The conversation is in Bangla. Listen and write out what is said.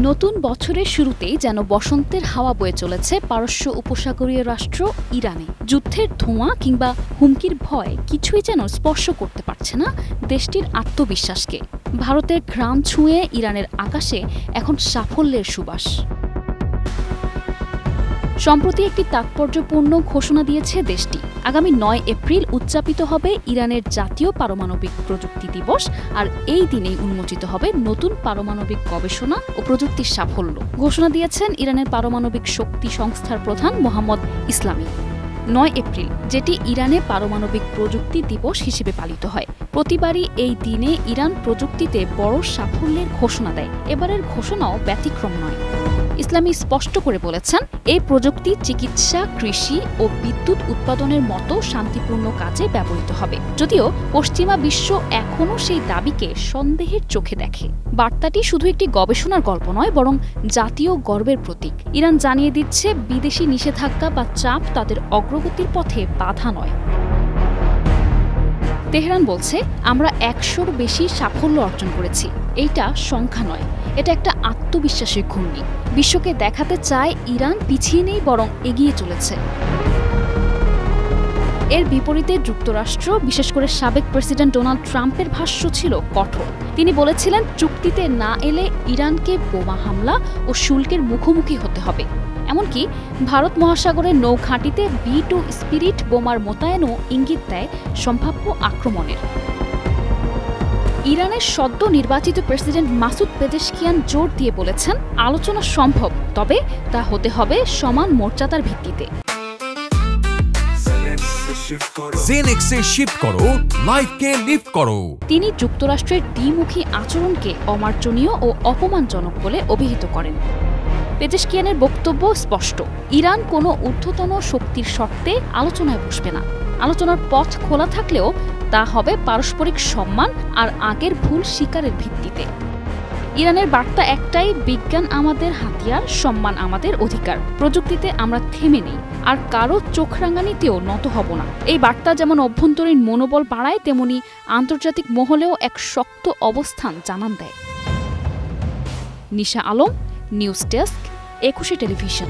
নতুন বছরের শুরুতেই যেন বসন্তের হাওয়া বয়ে চলেছে পারস্য উপসাগরীয় রাষ্ট্র ইরানে। যুদ্ধের ধোঁয়া কিংবা হুমকির ভয় কিছুই যেন স্পর্শ করতে পারছে না দেশটির আত্মবিশ্বাসকে। ভারতের ঘ্রাণ ছুঁয়ে ইরানের আকাশে এখন সাফল্যের সুবাস। সম্প্রতি একটি তাৎপর্যপূর্ণ ঘোষণা দিয়েছে দেশটি। আগামী ৯ এপ্রিল উদযাপিত হবে ইরানের জাতীয় পারমাণবিক প্রযুক্তি দিবস, আর এই দিনেই উন্মোচিত হবে নতুন পারমাণবিক গবেষণা ও প্রযুক্তির সাফল্য। ঘোষণা দিয়েছেন ইরানের পারমাণবিক শক্তি সংস্থার প্রধান মোহাম্মদ ইসলামি। ৯ এপ্রিল, যেটি ইরানে পারমাণবিক প্রযুক্তি দিবস হিসেবে পালিত হয়। প্রতিবারই এই দিনে ইরান প্রযুক্তিতে বড় সাফল্যের ঘোষণা দেয়। এবারের ঘোষণাও ব্যতিক্রম নয়। ইসলামী স্পষ্ট করে বলেছেন, এই প্রযুক্তি চিকিৎসা, কৃষি ও বিদ্যুৎ উৎপাদনের মতো শান্তিপূর্ণ কাজে ব্যবহৃত হবে। যদিও পশ্চিমা বিশ্ব এখনও সেই দাবিকে সন্দেহের চোখে দেখে। বার্তাটি শুধু একটি গবেষণার গল্প নয়, বরং জাতীয় গর্বের প্রতীক। ইরান জানিয়ে দিচ্ছে, বিদেশি নিষেধাজ্ঞা বা চাপ তাদের অগ্রগতির পথে বাধা নয়। তেহরান বলছে, আমরা ১০০-র বেশি সাফল্য অর্জন করেছি। এইটা সংখ্যা নয়, এটা একটা আত্মবিশ্বাসের ঘূর্ণি। বিশ্বকে দেখাতে চায় ইরান পিছিয়ে নেই, বরং এগিয়ে চলেছে। এর বিপরীতে যুক্তরাষ্ট্র, বিশেষ করে সাবেক প্রেসিডেন্ট ডোনাল্ড ট্রাম্পের ভাষ্য ছিল কঠোর। তিনি বলেছিলেন, চুক্তিতে না এলে ইরানকে বোমা হামলা ও শুল্কের মুখোমুখি হতে হবে। এমনকি ভারত মহাসাগরের নৌঘাঁটিতে B-2 স্পিরিট বোমার মোতায়েনও ইঙ্গিত দেয় সম্ভাব্য আক্রমণের। ইরানের সদ্য নির্বাচিত প্রেসিডেন্ট মাসুদ পেজেশকিয়ান জোর দিয়ে বলেছেন, আলোচনা সম্ভব, তবে তা হতে হবে সমান মর্যাদার ভিত্তিতে। তিনি যুক্তরাষ্ট্রের দ্বিমুখী আচরণকে অমার্জনীয় ও অপমানজনক বলে অভিহিত করেন। পেজেশকিয়ানের বক্তব্য স্পষ্ট, ইরান কোনো ঊর্ধ্বতন শক্তির শর্তে আলোচনায় বসবে না। আলোচনার পথ খোলা থাকলেও তা হবে পারস্পরিক সম্মান আর আগের ভুল স্বীকারের ভিত্তিতে। ইরানের বার্তা একটাই, বিজ্ঞান আমাদের হাতিয়ার, সম্মান আমাদের অধিকার। প্রযুক্তিতে আমরা থেমে নেই, আর কারো চোখ রাঙানিতেও নত হব না। এই বার্তা যেমন অভ্যন্তরীণ মনোবল বাড়ায়, তেমনি আন্তর্জাতিক মহলেও এক শক্ত অবস্থান জানান দেয়। নিশা আলম, নিউজ ডেস্ক, ২১ টেলিভিশন।